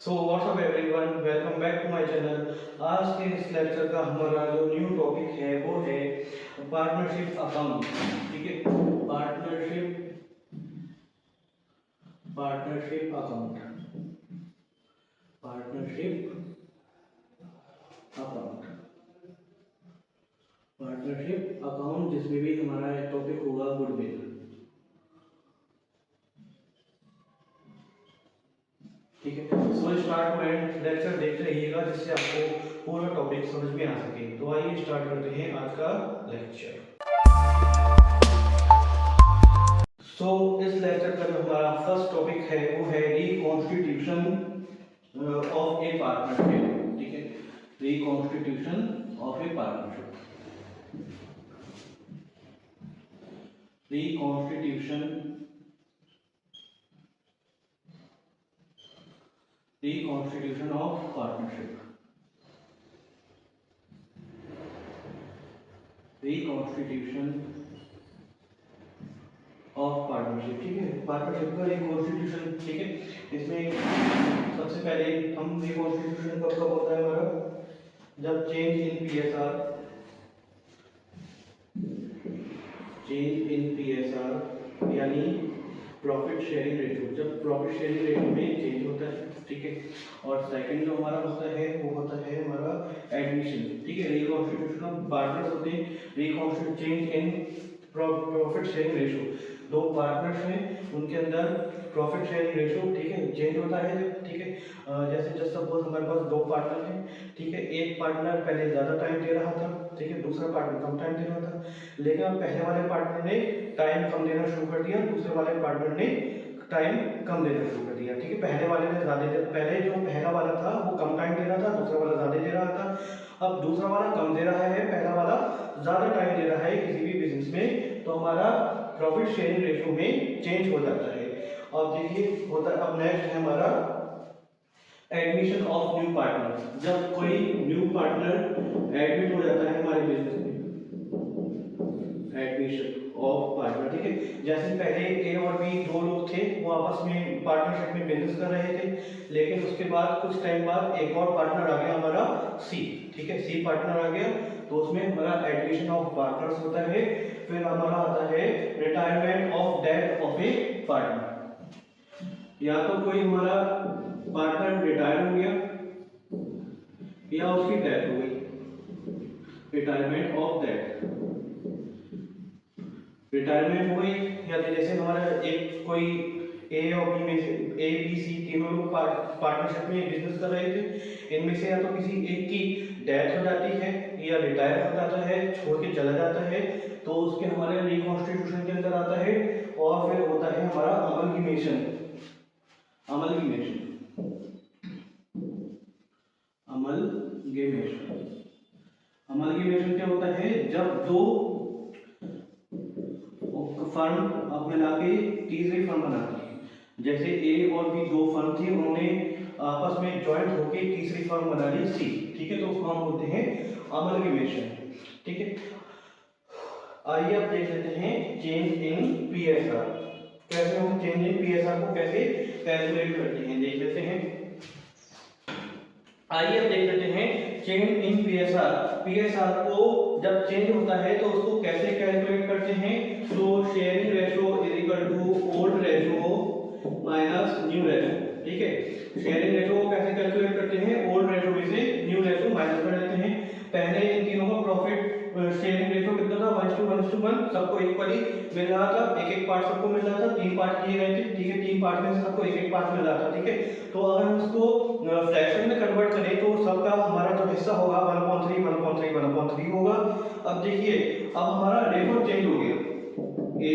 So what's up everyone, welcome back to my channel. आज के इस लेक्चर का हमारा जो न्यू टॉपिक है वो है पार्टनरशिप अकाउंट। ठीक है, partnership partnership account partnership account partnership account जिसमें भी हमारा टॉपिक होगा गुडविल। ठीक है, सो स्टार्ट में लेक्चर देखते रहिएगा जिससे आपको पूरा टॉपिक समझ में आ सके। तो आइए स्टार्ट करते हैं आज का लेक्चर। सो इस लेक्चर का जो हमारा फर्स्ट टॉपिक है वो है रिकॉन्स्टिट्यूशन ऑफ ए पार्टनरशिप। ठीक है, reconstitution of A partnership. Reconstitution of partnership. Reconstitution of partnership। ठीक है, पार्टनरशिप का रिकॉन्स्टिट्यूशन। ठीक है, इसमें सबसे पहले हम रिकॉन्स्टिट्यूशन कब होता है हमारा, जब चेंज इन पीएसआर यानी प्रॉफिट शेयरिंग रेशियो, जब प्रॉफिट शेयरिंग रेशियो में चेंज होता है। ठीक है, और सेकंड जो हमारा होता है वो होता है हमारा एडमिशन। ठीक है, रिकॉन्स्टिट्यूशन ऑफ पार्टनर्स होते हैं, reconstitute change in profit sharing ratio. दो पार्टनर्स हैं उनके अंदर प्रॉफिट शेयरिंग रेशियो, ठीक है, चेंज होता है। ठीक है, जैसे जस्ट सपोज हमारे पास दो पार्टनर हैं। ठीक है, एक पार्टनर पहले ज़्यादा टाइम दे रहा था, ठीक है, दूसरा पार्टनर कम टाइम दे रहा था, लेकिन अब पहले वाले पार्टनर ने टाइम कम देना शुरू कर दिया, दूसरे वाले पार्टनर ने टाइम कम देना शुरू कर दिया। ठीक है, पहले वाले ने पहले जो पहला वाला था वो कम टाइम दे रहा था, दूसरा वाला ज़्यादा दे रहा था। अब दूसरा वाला कम दे रहा है, पहला वाला ज़्यादा टाइम दे रहा है किसी भी बिजनेस में, तो हमारा प्रॉफिट शेयरिंग रेशियो में चेंज हो जाता है। अब देखिए होता है, अब नेक्स्ट है हमारा एडमिशन ऑफ न्यू पार्टनर। जब कोई न्यू पार्टनर एडमिट हो जाता है हमारे बिजनेस में, एडमिशन ऑफ पार्टनर। ठीक है, जैसे पहले ए और बी दो लोग थे, वो आपस में पार्टनरशिप में बिजनेस कर रहे थे, लेकिन उसके बाद कुछ टाइम बाद एक और पार्टनर आ गया हमारा सी। ठीक है, सी पार्टनर आ गया, तो उसमें हमारा एडमिशन ऑफ पार्टनर्स होता है। फिर हमारा आता है retirement of date of a partner. या तो कोई हमारा पार्टनर रिटायर हो गया या उसकी डेथ हो गई, रिटायरमेंट ऑफ डेट, रिटायरमेंट हो गई। या तो जैसे हमारा एक कोई ए और बी में से ए बी सी तीनों लोग पार्टनरशिप में बिजनेस कर रहे थे, इनमें से या तो किसी एक की डेथ हो जाती है या रिटायर हो जाता है, छोड़ के चला जाता है, तो उसके हमारे रिकॉन्स्टिट्यूशन के अंदर आता है। और फिर होता है हमारा अमलगमेशन। अमलगमेशन क्या होता है, जब दो फर्म अब मिला के तीसरी फर्म बनाती है। जैसे ए और बी दो फर्म थी, उन्होंने आपस में ज्वाइंट होकर तीसरी फर्म बना ली सी। ठीक है, तो उसको हम बोलते हैं अमलगमेशन। ठीक है, आइए अब देख लेते हैं चेंज इन पीएसआर। कैसे हम चेंज इन पीएसआर को कैसे कैलकुलेट करते हैं, देख लेते हैं। आइए अब देख लेते हैं चेंज इन पीएसआर। पीएसआर को जब चेंज होता है तो उसको कैसे कैलकुलेट करते हैं, तो sharing ratio is equal to old ratio minus new ratio. ठीक है, शेयरिंग रेशियो को कैसे कैलकुलेट करते हैं, ओल्ड रेशियो में से न्यू रेशियो माइनस कर देते हैं। पहले इन तीनों का प्रॉफिट शेयरिंग रेशियो कितना था, 1:1, सबको इक्वली मिल रहा था, एक एक पार्ट सबको मिल रहा था, 3 पार्ट किए गए थे। ठीक है, 3 पार्ट में से सबको एक एक पार्ट मिल रहा था। ठीक है, तो अगर हम इसको फ्रैक्शन में कन्वर्ट करें तो सबका हमारा जो हिस्सा होगा 1/3 1/3 1/3 होगा। अब देखिए, अब हमारा रेशियो चेंज हो गया, ए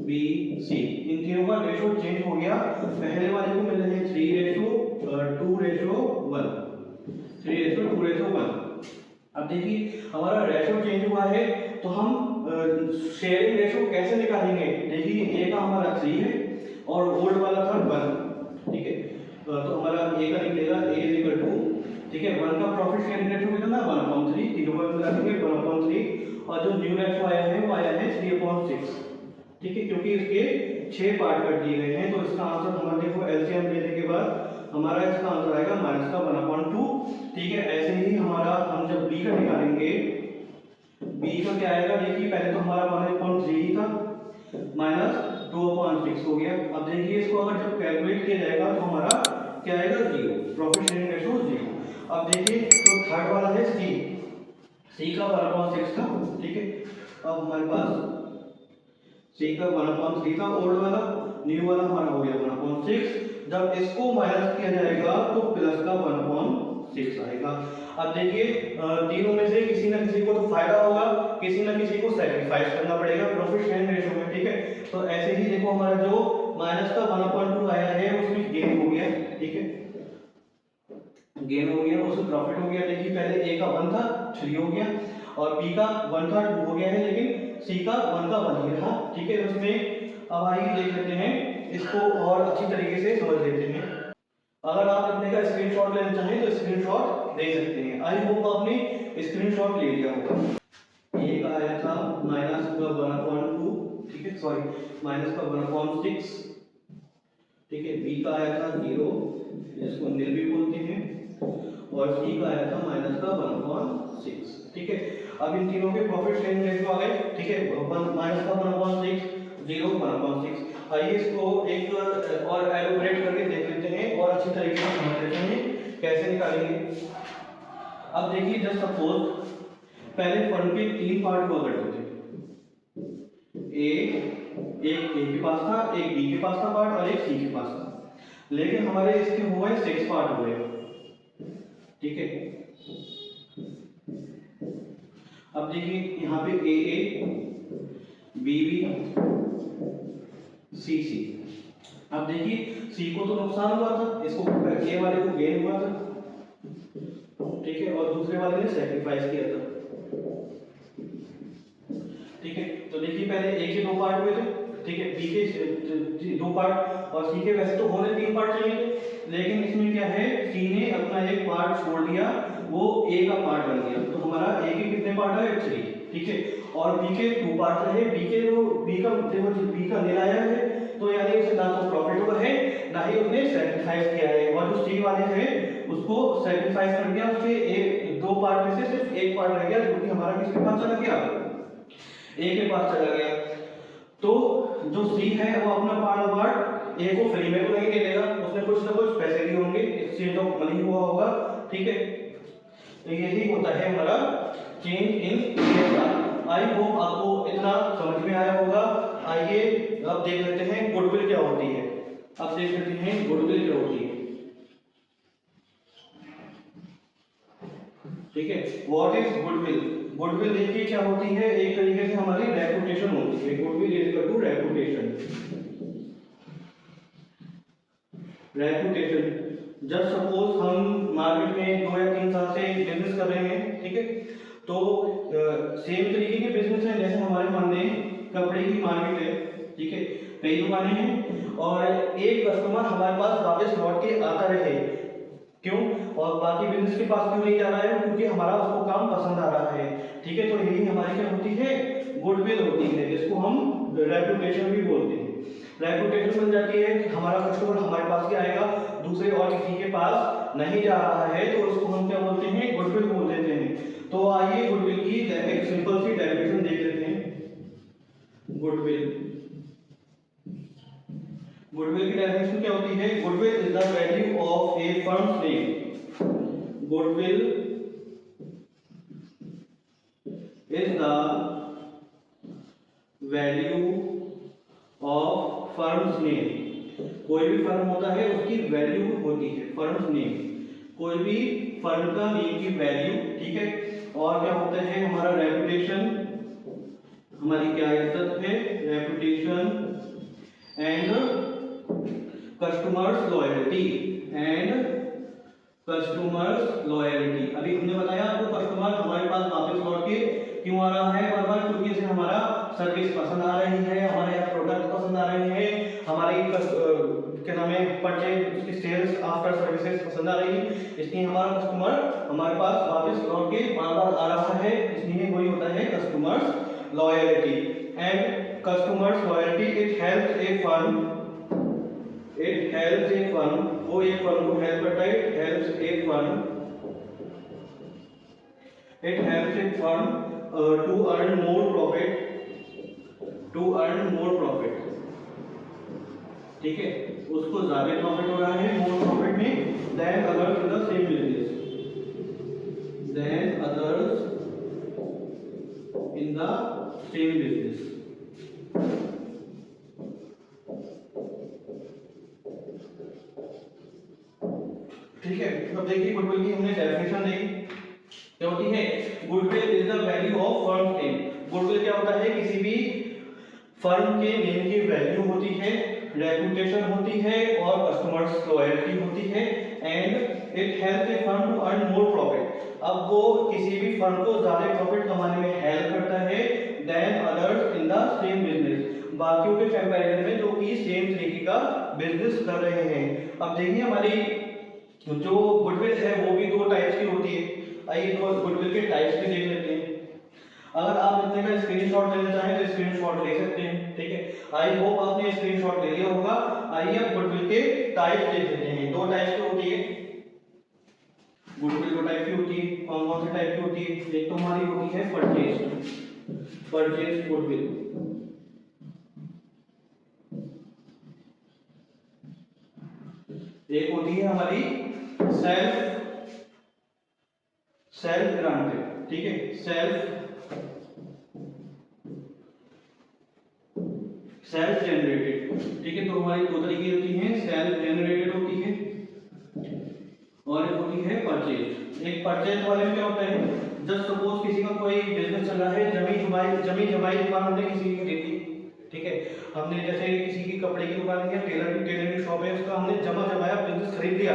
बी सी इन तीनों का रेशियो चेंज हो गया। पहले वाले को मिल रहे हैं 3:2:1, 3:2:1। अब देखिए हमारा रेशियो चेंज हुआ है, तो हम शेयरिंग रेशियो कैसे निकालेंगे। देखिए ए का हमारा 3 है और ओल्ड वाला था 1। ठीक है, तो हमारा ए का निकलेगा ए इज इक्वल टू, ठीक है, 1 का प्रॉफिट शेयरिंग रेशियो कितना, 1/3, तीनों को मिला देंगे 1/3, और जो न्यू रेशियो आया है वो आया है 3/6। ठीक है, क्योंकि इसके 6 पार्ट कर दिए गए हैं, तो इसका आंसर हमारे देखो एलसीएम लेने के बाद हमारा इसका आंसर आएगा माइनस का 1/2। ठीक है, ऐसे ही हमारा हम जब बी का निकालेंगे, बी का क्या आएगा, देखिए पहले तो हमारा 1/3 ही था, माइनस 2/6 हो गया। अब देखिए इसको अगर जब कैलकुलेट किया जाएगा तो हमारा क्या आएगा, 0, प्रॉफिट शेयरिंग रेशो 0। अब देखिए तो थर्ड वाला है सी, सी का 1/6 था। ठीक है, अब हमारे पास सी का 1/3 था ओल्ड वाला, न्यू वाला हमारा हो गया 1/6। जब इसको माइनस किया जाएगा तो प्लस का 1/6 आएगा। अब देखिए तीनों में से किसी ना किसी को तो फायदा होगा, किसी ना किसी को सैक्रिफाइस करना पड़ेगा प्रॉफिट शेयरिंग रेशो में। ठीक है, तो ऐसे ही देखो हमारा जो माइनस का 1/2 आया है उसमें गेन हो गया। ठीक है, गेन हो गया, उसमें प्रॉफिट हो गया। देखिए पहले ए का 1 था, 3 हो गया, और बी का 1 था, 2 हो गया है, लेकिन सी का 1 का 1 ही रहा। ठीक है, उसमें अब आइए देख लेते हैं इसको और अच्छी तरीके से समझ लेते हैं। अगर आप अपने का स्क्रीनशॉट लेना चाहें तो स्क्रीनशॉट ले सकते हैं। आई होप आपने स्क्रीनशॉट ले लिया होगा। ए का आया था माइनस का 1/2, ठीक है, सॉरी माइनस का 1/6। ठीक है, बी का आया था 0, जिसको निल भी बोलते हैं, और सी का आया था माइनस का 1/6। ठीक है, अब इन तीनों के प्रॉफिट शेयरिंग रेशियो आ गए। ठीक है, माइनस का 1/6, 0, 1/6। आइए इसको एक और एलोबरेट करके देख लेते हैं और अच्छी तरीके से समझ लेते हैं कैसे निकालेंगे। अब देखिए जस्ट सपोज पहले फर्म के 3 पार्ट हुआ करते थे, एक ए के पास था, एक बी के पास था पार्ट, और एक सी के पास था, लेकिन हमारे इसके हुए 6 पार्ट हुए। ठीक है, अब देखिए यहाँ पे ए, बी, सी। अब देखिए सी को तो नुकसान हुआ था, इसको ए वाले को गेन हुआ था। ठीक है, और दूसरे वाले ने सैक्रिफाइस किया था। ठीक है, तो देखिए पहले ए के 2 पार्ट हुए थे। ठीक है, बी के 2 पार्ट, और सी के वैसे तो होने 3 पार्ट चाहिए थे, लेकिन इसमें क्या है, सी ने अपना एक पार्ट छोड़ दिया, वो ए का पार्ट बन गया। तो हमारा ए के कितने पार्ट है, 3। ठीक है, और बी के 2 पार्ट रहे, बी का निल आया है, तो यानी उसे ना तो प्रॉफिट हुआ है ना ही उसने सैक्रिफाइस किया है। और जो सी वाले हैं उसको सैक्रिफाइस कर दिया, उसके 2 पार्ट में से सिर्फ एक पार्ट रह गया, जो कि हमारा किसके पास चला गया, ए के पास चला गया। तो जो सी है वो अपना पार्ट ए को फ्री में तो नहीं दे देगा, उसने कुछ ना कुछ पैसे दिए होंगे, एक्सचेंज ऑफ मनी हुआ होगा। ठीक है, तो यही होता है हमारा change in PSR. I hope आपको इतना समझ में आया होगा। आइए अब देख लेते हैं गुडविल क्या होती है। अब देख लेते हैं गुडविल क्या होती है। ठीक है, व्हाट इज गुडविल। गुडविल देखिए क्या होती है, एक तरीके से हमारी रेपुटेशन होती है। Goodwill is equal to reputation. Just suppose हम मार्केट में 2 या 3 साल से बिजनेस कर रहे हैं। ठीक है, तो सेम तरीके के बिजनेस है, जैसे हमारे मानने कपड़े की मार्केट है। ठीक है, कई दुकानें हैं, और एक कस्टमर हमारे पास वापस लौट के आता रहे, क्यों, और बाकी बिजनेस के पास क्यों नहीं जा रहा है, क्योंकि हमारा उसको काम पसंद आ रहा है। ठीक है, तो यही हमारी क्या होती है, गुडविल होती है, जिसको हम रेपुटेशन भी बोलते हैं। रेपुटेशन बन जाती है कि हमारा कस्टमर हमारे पास ही आएगा, दूसरे और किसी के पास नहीं जा रहा है, तो उसको हम क्या बोलते हैं, गुडविल बोल देते हैं। तो आइए गुडविल की एक सिंपल सी डेफिनेशन देख लेते हैं। गुडविल की डेफिनेशन क्या होती है, goodwill is the value of A firms name. Goodwill is the value of firms name. कोई भी फर्म होता है उसकी वैल्यू होती है फर्म्स नेम, कोई भी फर्म का नेम की वैल्यू। ठीक है, और क्या होता है हमारा रेपुटेशन, हमारी क्या इज्जत है, रेपुटेशन एंड कस्टमर्स लॉयल्टी। अभी हमने बताया आपको कस्टमर हमारे पास वापस लौट के क्यों आ रहा है बार बार, क्योंकि इसे हमारा सर्विस पसंद आ रही है, हमारे यहाँ प्रोडक्ट पसंद आ रहे हैं, हमारी क्या नाम है परचेज, उसकी सेल्स आफ्टर सर्विसेज पसंद आ रही है, इसलिए हमारा कस्टमर हमारे पास वापस लौट के बार बार आ रहा है, इसलिए वही होता है customers loyalty. And customers loyalty it helps a firm वो एक फर्म को हेल्प करता है, it helps a firm to earn more profit, ठीक है, उसको ज्यादा प्रॉफिट हो रहा है मोर प्रॉफिट में than others in the same business, ठीक है। अब देखिए गुडविल की हमने डेफिनेशन देखी क्या होती है। Goodwill is the value of firm name. Goodwill क्या होता है, किसी भी फर्म के नेम की वैल्यू होती है, रेपुटेशन होती है और कस्टमर्स लॉयल्टी होती है and it helps a firm to earn more profit. अब वो किसी भी फर्म को ज्यादा प्रॉफिट कमाने में हेल्प करता है then others in the same business, बाकियों के कंपैरिजन में जो कि सेम तरीके का बिजनेस कर रहे हैं। अब देखिए हमारी जो गुडविल है वो भी दो टाइप्स की होती है। आइए तो गुडविल के टाइप्स भी देख लेते हैं। अगर आप इतने का स्क्रीनशॉट लेना चाहें तो स्क्रीनशॉट ले सकते हैं, ठीक है। आई होप आपने स्क्रीनशॉट ले लिया होगा। आइए अब गुडविल के टाइप्स देख लेते हैं। दो टाइप्स की होती है गुडविल, दो टाइप की होती है। कौन कौन से टाइप की होती है? एक तो हमारी होती है परचेज गुडविल, एक होती है हमारी सेल्फ ग्रांटेड, ठीक है, सेल्फ जनरेटेड, ठीक है। तो हमारी दो तरीके होती हैं, सेल्फ जनरेटेड होती है और एक होती है परचेज। एक परचेज वाले में क्या होता है, जस्ट सपोज किसी का कोई बिजनेस चल रहा है, जमी जमाई दुकान हमने किसी की खरीदी, ठीक है। हमने जैसे किसी की कपड़े की दुकान है, टेलर की शॉप है, उसका हमने जमा जमाया बिजनेस खरीद लिया।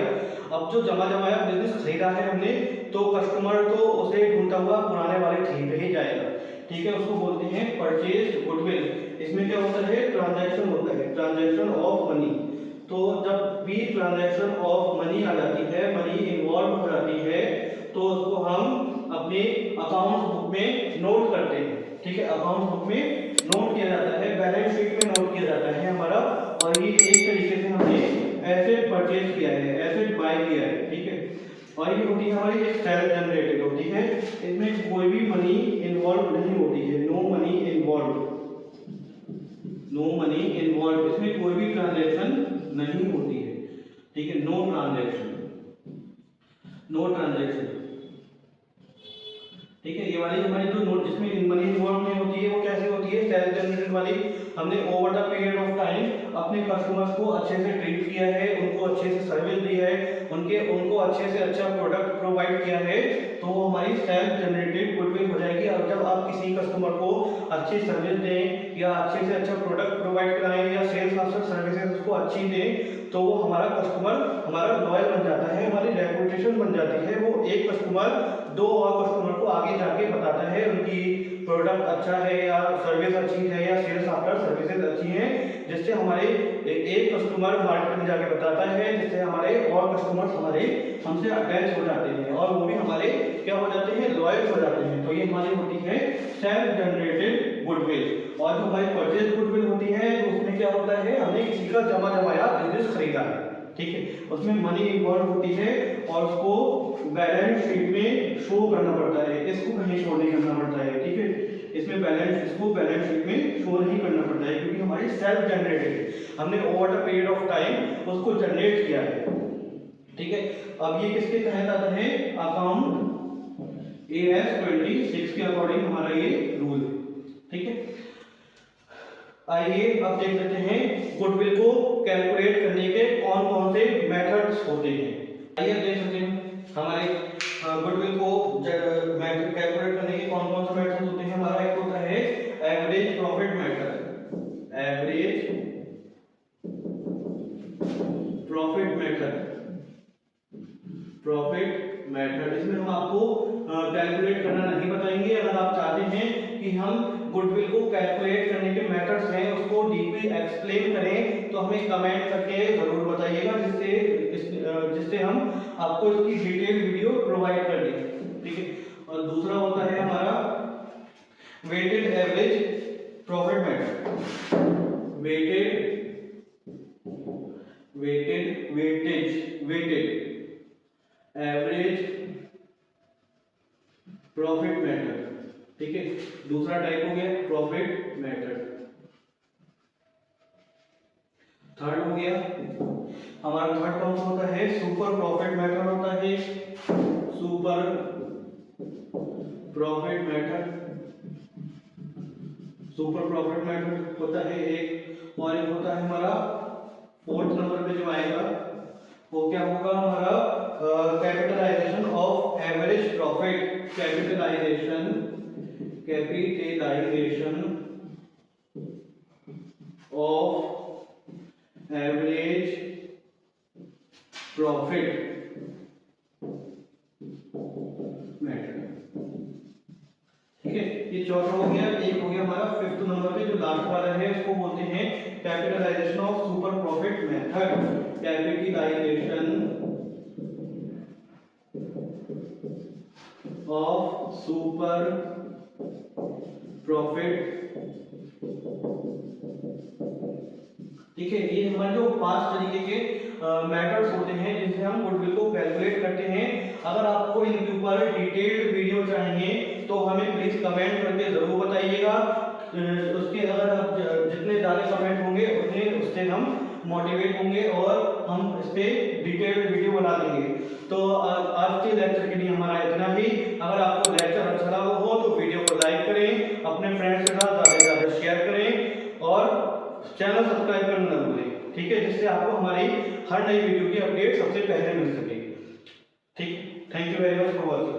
अब जो जमा जमाया बिजनेस खरीदा है हमने, तो कस्टमर तो उसे ढूंढता हुआ पुराने वाले ठीक पे ही जाएगा, ठीक है। उसको बोलते हैं परचेज गुडविल। इसमें क्या होता है, ट्रांजैक्शन होता है, ट्रांजैक्शन ऑफ मनी। तो जब भी ट्रांजैक्शन ऑफ मनी आ जाती है, मनी इन्वॉल्व हो जाती है, तो उसको हम अपने अकाउंट बुक में नोट करते हैं, ठीक है। अकाउंट बुक में नोट किया जाता है, बैलेंस शीट में नोट किया जाता है हमारा। और ये एक तरीके से हमने एसेट परचेज किया है, एसेट बाय किया है, ठीक है। और ये होती है हमारी एक सेल्फ जनरेटेड होती है, इसमें कोई भी मनी इन्वॉल्व नहीं होती है, नो मनी इन्वॉल्व, इसमें कोई भी ट्रांजैक्शन नहीं होती है, ठीक है। नो ट्रांजैक्शन, ठीक है। ये वाली हमारी जो नोट जिसमें मनी इन्वॉल्व नहीं होती है, वो कैसे होती है, सेल्फ जनरेटेड वाली। हमने over the period of time अपने कस्टमर्स को अच्छे से ट्रीट किया है, उनको अच्छे से सर्विस दी है, उनको अच्छे से अच्छा प्रोडक्ट प्रोवाइड किया है, तो वो हमारी सेल्फ जनरेटेड गुडविल हो जाएगी। और जब आप किसी कस्टमर को अच्छी सर्विस दें या अच्छे से अच्छा प्रोडक्ट प्रोवाइड कराएं या सेल्स आफ्टर सर्विसेज उसको अच्छी दें, तो वो हमारा कस्टमर हमारा लॉयल बन जाता है, हमारी रेपुटेशन बन जाती है। वो एक कस्टमर दो और कस्टमर को आगे जाके बताता है उनकी प्रोडक्ट अच्छा है या सर्विस अच्छी है या सेल्स आफ्टर सर्विसेज अच्छी हैं, जिससे हमारे एक कस्टमर मार्केट में जाके बताता है, जिससे हमारे और कस्टमर्स हमसे अटैच हो जाते हैं और वो भी हमारे क्या हो जाते हैं, लॉयल हो जाते हैं। तो ये हमारी होती है सेल्फ जनरेटेड गुडविल। और जो हमारी परचेज गुडविल होती है, तो उसमें क्या होता है, हमने किसी का जमा जमाया बिजनेस खरीदा है, ठीक है, उसमें मनी इन्वॉल्व होती है और उसको बैलेंस शीट में शो करना पड़ता है, इसको कहीं शो नहीं करना पड़ता है, ठीक है। इसमें इसको बैलेंस शीट में शो नहीं करना पड़ता है, क्योंकि हमारी सेल्फ जनरेटेड, हमने over the period of time उसको जनरेट किया है, ठीक है। अब ये किसके तहत आता है, अकाउंट AS 26 के अकॉर्डिंग हमारा ये रूल है, ठीक है। आइए अब देख लेते हैं गुडविल को कैलकुलेट करने के कौन कौन से मेथड्स होते हैं। आइए देख सकते हैं हमारे गुडविल को कैलकुलेट करने के कौन कौन से मेथड्स होते हैं। हमारा एक होता है एवरेज प्रॉफिट मेथड, इसमें हम आपको कैलकुलेट करना नहीं बताएंगे। अगर आप चाहते हैं कि हम गुडविल को कैलकुलेट करने के मेथड्स हैं उसको डीपली एक्सप्लेन करें, तो हमें कमेंट करके जरूर बताइएगा, जिससे हम आपको इसकी डिटेल वीडियो प्रोवाइड कर देंगे, ठीक है। और दूसरा होता है हमारा weighted average profit method, weighted average profit method, ठीक है। दूसरा टाइप हो गया प्रॉफिट मेथड। थर्ड हो गया हमारा, थर्ड कौन सा होता है, सुपर प्रॉफिट मेथड होता है। Super profit method, super profit method होता है एक। और एक होता है हमारा फोर्थ नंबर पे जो आएगा वो क्या होगा हमारा, capitalisation of average profit. Capitalisation of average profit method, ठीक है। ये चौथा हो गया। एक हो गया हमारा फिफ्थ नंबर पे जो लास्ट वाला है उसको बोलते हैं capitalisation of super profit method. Capitalisation of super profit, ठीक है। ये हमारे जो 5 तरीके के मैथड्स होते हैं जिनसे हम गुडविल को कैलकुलेट करते हैं। अगर आपको इनके ऊपर डिटेल्ड वीडियो चाहिए तो हमें प्लीज कमेंट करके जरूर बताइएगा। उसके अगर आप जितने ज़्यादा कमेंट होंगे उतने उससे हम मोटिवेट होंगे और हम इस पे डिटेल्ड वीडियो बना देंगे। तो आज के लेक्चर के लिए हमारा इतना ही। अगर आपको लेक्चर अच्छा लगा हो तो वीडियो को लाइक करें, अपने फ्रेंड्स के साथ ज़्यादा से ज़्यादा शेयर करें और चैनल सब्सक्राइब करना न भूलें, ठीक है, जिससे आपको हमारी हर नई वीडियो की अपडेट सबसे पहले मिल सके। ठीक, thank you very much for watching.